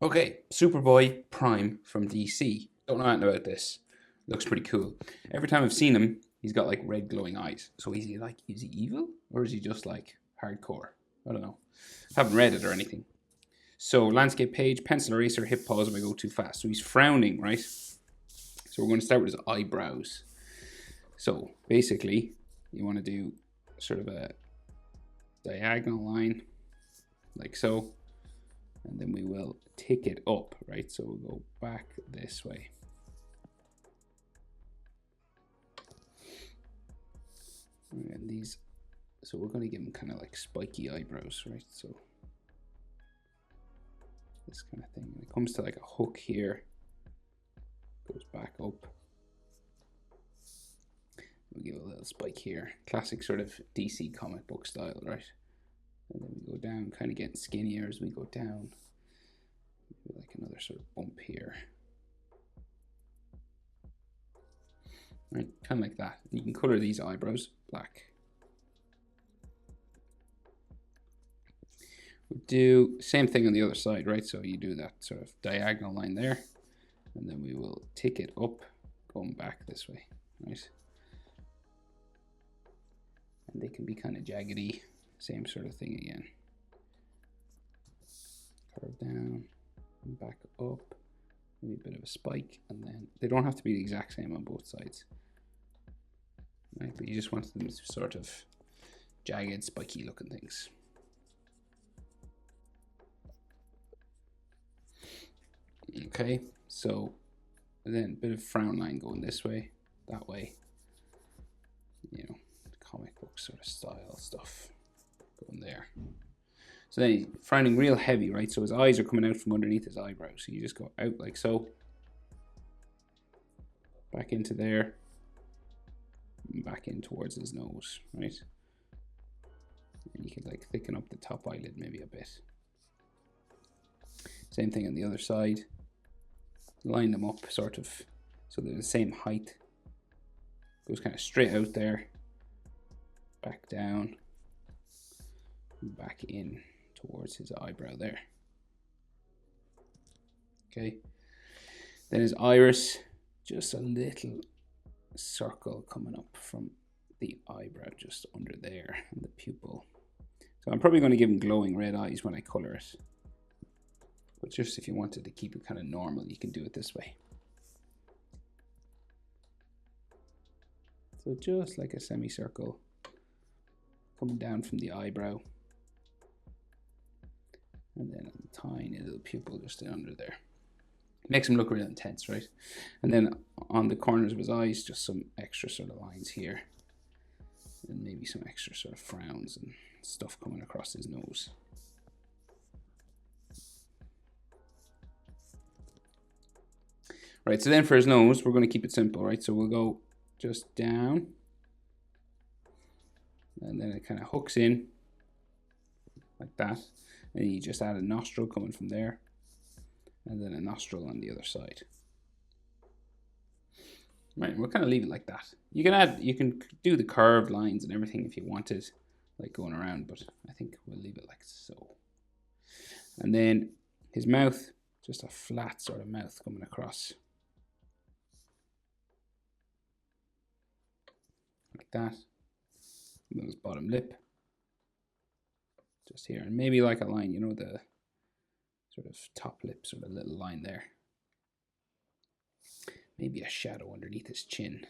Okay, Superboy Prime from DC. Don't know anything about this. Looks pretty cool. Every time I've seen him, he's got like red glowing eyes. So is he evil? Or is he just like hardcore? I don't know. Haven't read it or anything. So landscape page, pencil eraser, hit pause if I go too fast. So he's frowning, right? So we're going to start with his eyebrows. So basically, you want to do sort of a diagonal line, like so. And then we will tick it up, right? So we'll go back this way. And these, so we're going to give him kind of like spiky eyebrows, right? So this kind of thing. When it comes to like a hook here, goes back up. We'll give a little spike here. Classic sort of DC comic book style, right? And then we go down, kind of getting skinnier as we go down. Like another sort of bump here. Right, kind of like that. And you can color these eyebrows black. We'll do same thing on the other side, right? So you do that sort of diagonal line there. And then we will tick it up, going back this way, right? And they can be kind of jaggedy. Same sort of thing again. Curve down, and back up, maybe a bit of a spike, and then they don't have to be the exact same on both sides. Right, but you just want them to sort of jagged, spiky looking things. Okay, so then a bit of frown line going this way, that way. You know, comic book sort of style stuff going there. So then he's frowning real heavy, right? So his eyes are coming out from underneath his eyebrows. So you just go out like so. Back into there. And back in towards his nose, right? And you can like thicken up the top eyelid maybe a bit. Same thing on the other side. Line them up sort of so they're the same height. Goes kind of straight out there. Back down. Back in towards his eyebrow there. Okay. Then his iris, just a little circle coming up from the eyebrow just under there and the pupil. So I'm probably going to give him glowing red eyes when I color it. But just if you wanted to keep it kind of normal, you can do it this way. So just like a semicircle coming down from the eyebrow. And then a tiny little pupil just under there. Makes him look real intense, right? And then on the corners of his eyes, just some extra sort of lines here. And maybe some extra sort of frowns and stuff coming across his nose. Right, so then for his nose, we're going to keep it simple, right? So we'll go just down. And then it kind of hooks in like that. And you just add a nostril coming from there. And then a nostril on the other side. Right, we'll kind of leave it like that. You can do the curved lines and everything if you wanted, like going around, but I think we'll leave it like so. And then his mouth, just a flat sort of mouth coming across. Like that. And then his bottom lip. Just here, and maybe like a line, you know, the sort of top lip, sort of little line there. Maybe a shadow underneath his chin.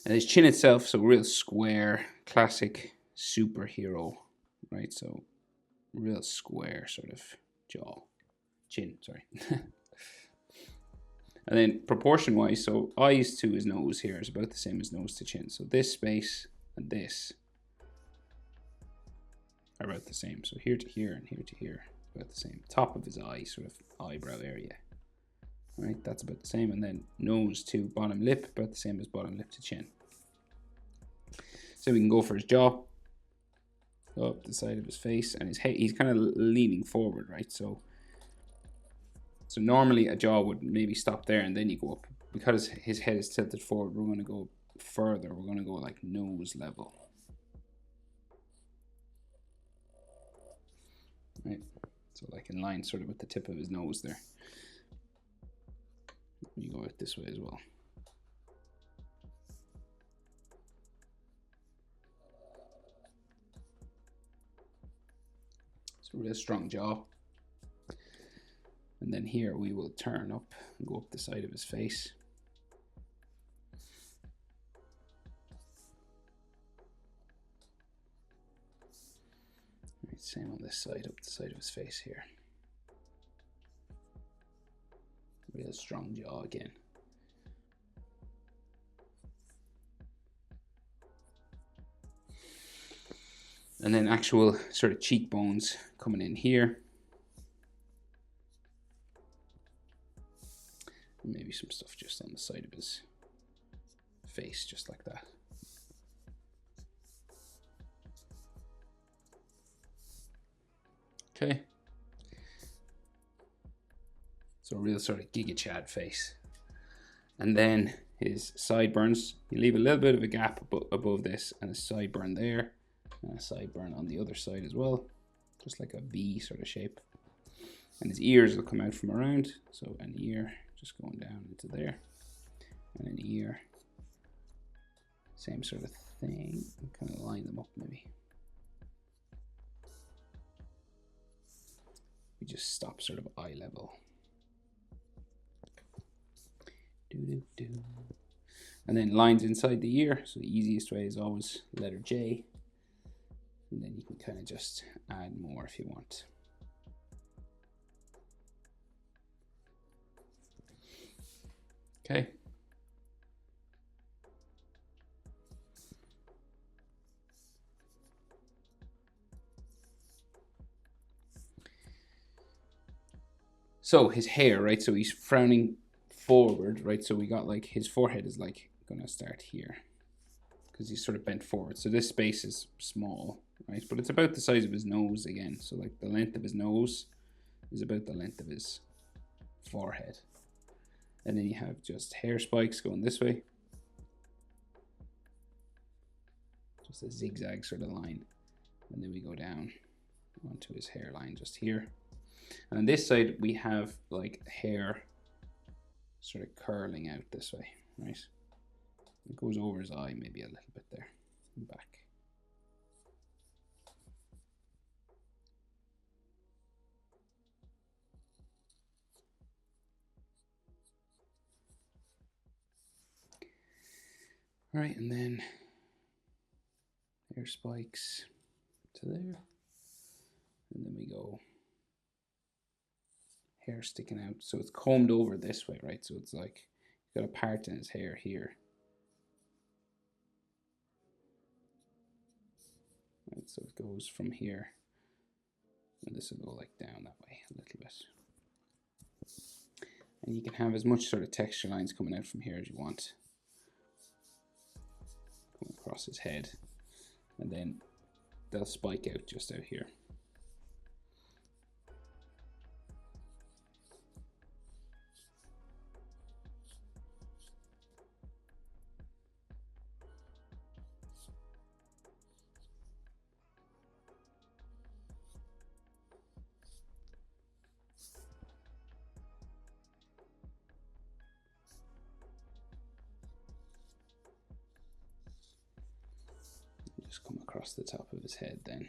And his chin itself, so real square, classic superhero, right? So real square sort of chin, sorry. And then proportion-wise, so eyes to his nose here is about the same as nose to chin. So this space and this are about the same. So here to here and here to here, about the same. Top of his eye, sort of eyebrow area. All right, that's about the same. And then nose to bottom lip, about the same as bottom lip to chin. So we can go for his jaw, up the side of his face, and his head. He's kind of leaning forward, right? So normally a jaw would maybe stop there and then you go up. Because his head is tilted forward, we're going to go further. We're going to go like nose level. right? So like in line sort of with the tip of his nose there. You go out this way as well. It's a real strong jaw. And then here we will turn up and go up the side of his face. Right, same on this side, up the side of his face here. Real strong jaw again. And then actual sort of cheekbones coming in here. And maybe some stuff just on the side of his face, just like that. Okay. So a real sort of Giga Chad face. And then his sideburns, you leave a little bit of a gap above this, and a sideburn there, and a sideburn on the other side as well, just like a V sort of shape. And his ears will come out from around, so an ear just going down into there, and an ear, same sort of thing. Kind of line them up maybe. We just stop sort of eye level. And then lines inside the ear. So the easiest way is always letter J. And then you can kind of just add more if you want. Okay. So his hair, right? So he's frowning forward, right? So we got like his forehead is like gonna start here because he's sort of bent forward. So this space is small, right? But it's about the size of his nose again. So like the length of his nose is about the length of his forehead. And then you have just hair spikes going this way. Just a zigzag sort of line. And then we go down onto his hairline just here. And on this side, we have like hair sort of curling out this way, right? It goes over his eye maybe a little bit there and back. All right, and then hair spikes to there. And then we go hair sticking out. So it's combed over this way, right? So it's like he's got a part in his hair here. Right, so it goes from here. And this will go like down that way a little bit. And you can have as much sort of texture lines coming out from here as you want. Coming across his head. And then they'll spike out just out here. Just come across the top of his head then,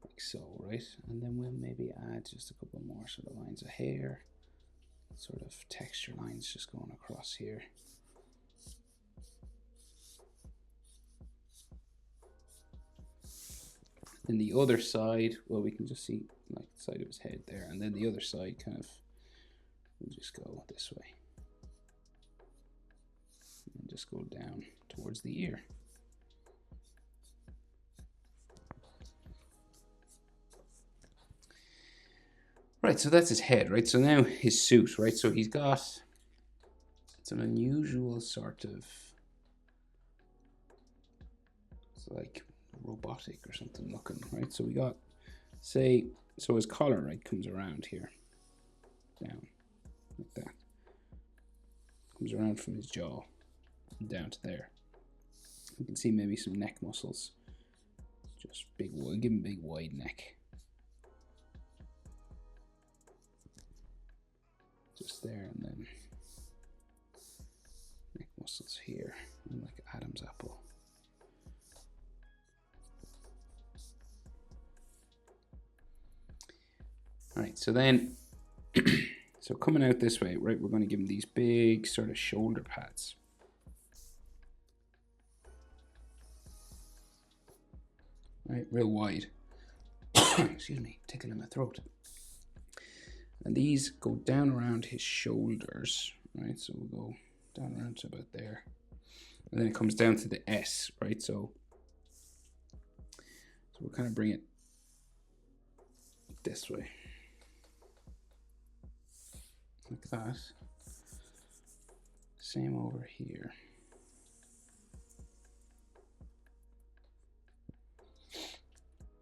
like so, right? And then we'll maybe add just a couple more sort of lines of hair, sort of texture lines just going across here. Then the other side, well, we can just see like the side of his head there, and then the other side kind of, we'll just go this way. And just go down towards the ear. Right, so that's his head, right? So now his suit, right? So he's got, it's an unusual sort of, it's like robotic or something looking, right? So we got, say, so his collar, right, comes around here, down, like that. Comes around from his jaw, down to there. You can see maybe some neck muscles. Just big, give him a big wide neck. just there, and then neck muscles here, and like Adam's apple. All right, so then, so coming out this way, right, we're going to give him these big sort of shoulder pads. Right, real wide. Excuse me, tickle in my throat. And these go down around his shoulders, right? So we'll go down around to about there. And then it comes down to the S, right? So we'll kind of bring it this way. Like that. Same over here.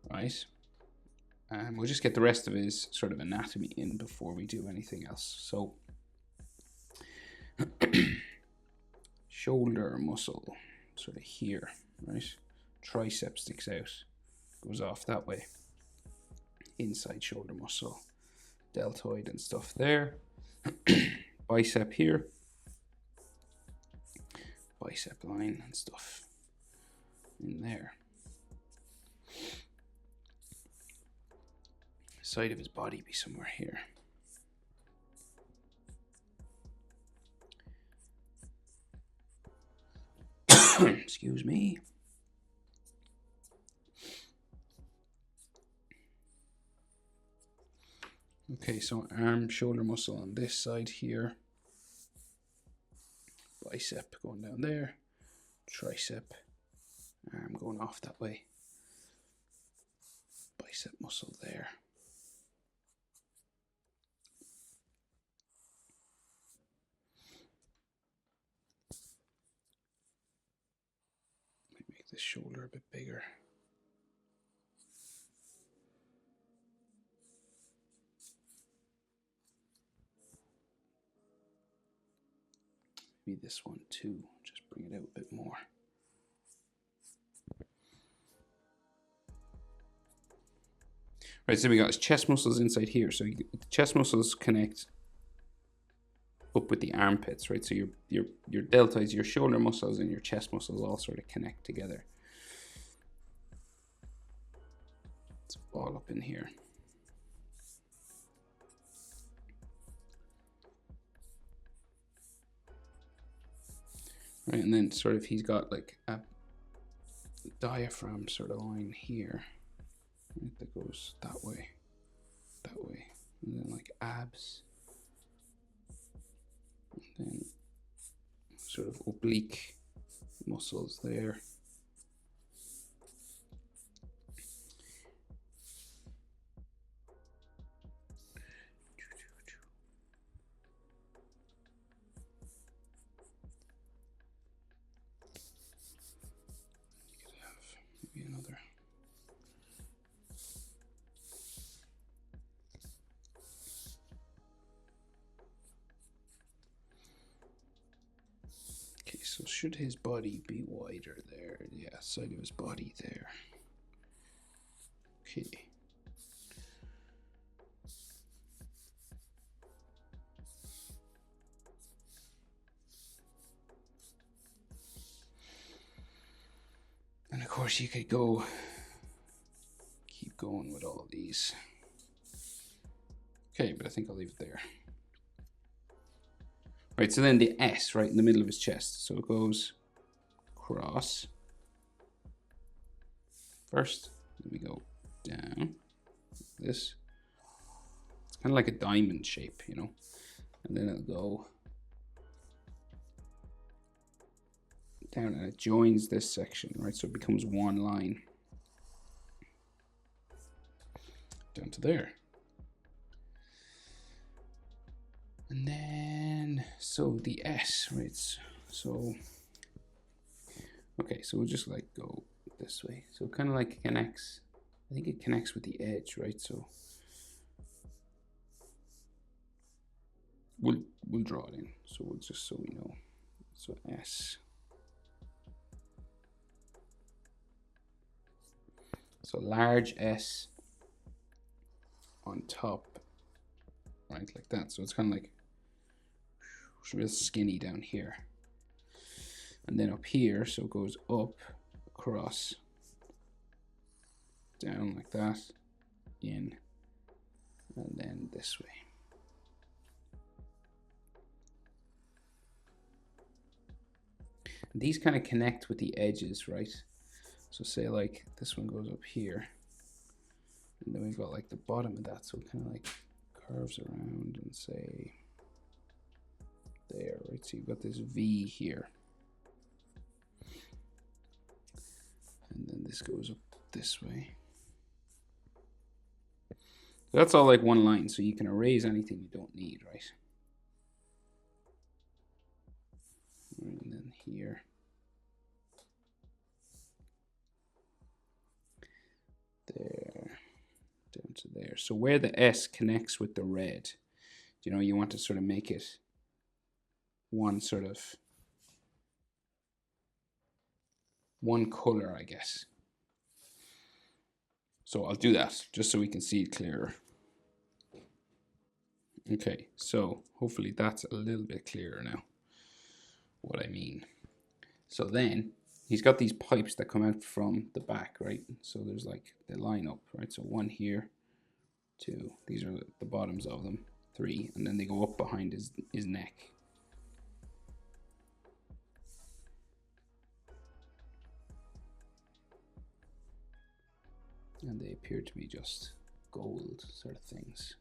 Right. And we'll just get the rest of his sort of anatomy in before we do anything else. So shoulder muscle sort of here, right? Tricep sticks out, goes off that way. Inside shoulder muscle, deltoid and stuff there. Bicep here, bicep line and stuff in there. Side of his body be somewhere here. Excuse me. Okay, so arm, shoulder muscle on this side here. Bicep going down there. Tricep, arm going off that way. Bicep muscle there. Make this shoulder a bit bigger. Maybe this one too, just bring it out a bit more. Right, so we got his chest muscles inside here. So the chest muscles connect up with the armpits, right? So your deltoids, your shoulder muscles, and your chest muscles all sort of connect together. It's all up in here. Right, and then sort of he's got like a diaphragm sort of line here, right, that goes that way, and then like abs, and then sort of oblique muscles there. So should his body be wider there? Yeah, side of his body there. Okay. And of course you could keep going with all these. Okay, but I think I'll leave it there. Right, so then the S, right in the middle of his chest. So it goes across first, then we go down, this. It's kind of like a diamond shape, you know? And then it'll go down and it joins this section, right? So it becomes one line down to there. And then, so the S, right? So, okay, so we'll just like go this way. So it kind of like connects, I think it connects with the edge, right? So we'll draw it in. So we'll just, so we know. So S. So large S on top, right? Like that. So it's kind of like It's real skinny down here. And then up here, so it goes up, across, down like that, in, and then this way. And these kind of connect with the edges, right? So say like this one goes up here, and then we've got like the bottom of that, so it kind of like curves around and say there, right? So you've got this V here. And then this goes up this way. So that's all like one line, so you can erase anything you don't need, right? And then here. There. Down to there. So where the S connects with the red, you know, you want to sort of make it one sort of one color, I guess. So I'll do that just so we can see it clearer. Okay, so hopefully that's a little bit clearer now, what I mean. So then he's got these pipes that come out from the back, right? So there's like, they line up, right? So one here, two, these are the bottoms of them, three, and then they go up behind his neck. And they appear to be just gold sort of things.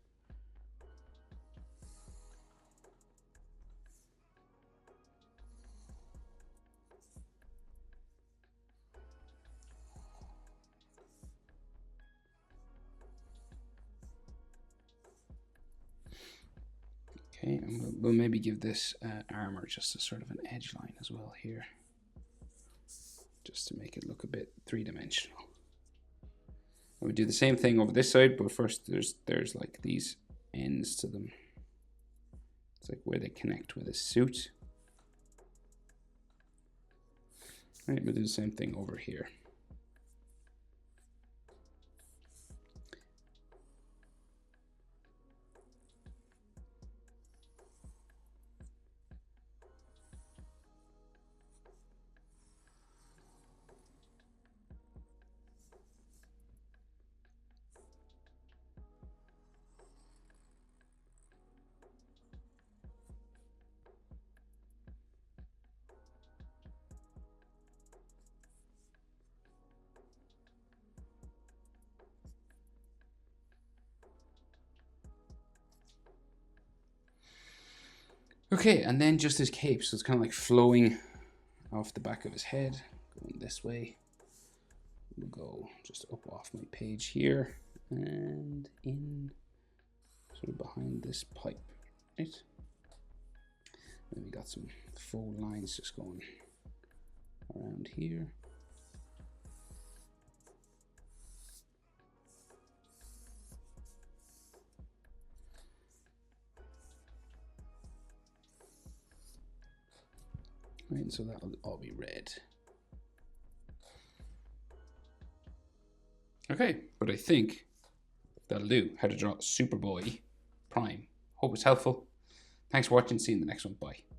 Okay, and we'll maybe give this armor just a sort of an edge line as well here, just to make it look a bit three-dimensional. And we do the same thing over this side, but first there's like these ends to them. It's like where they connect with his suit. Right, we'll do the same thing over here. Okay, and then just his cape, so it's kind of like flowing off the back of his head, going this way. We'll go just up off my page here and in, sort of behind this pipe, right? Then we got some full lines just going around here. Right, so that'll all be red. Okay, but I think that'll do. How to draw Superboy Prime. Hope it's helpful. Thanks for watching. See you in the next one. Bye.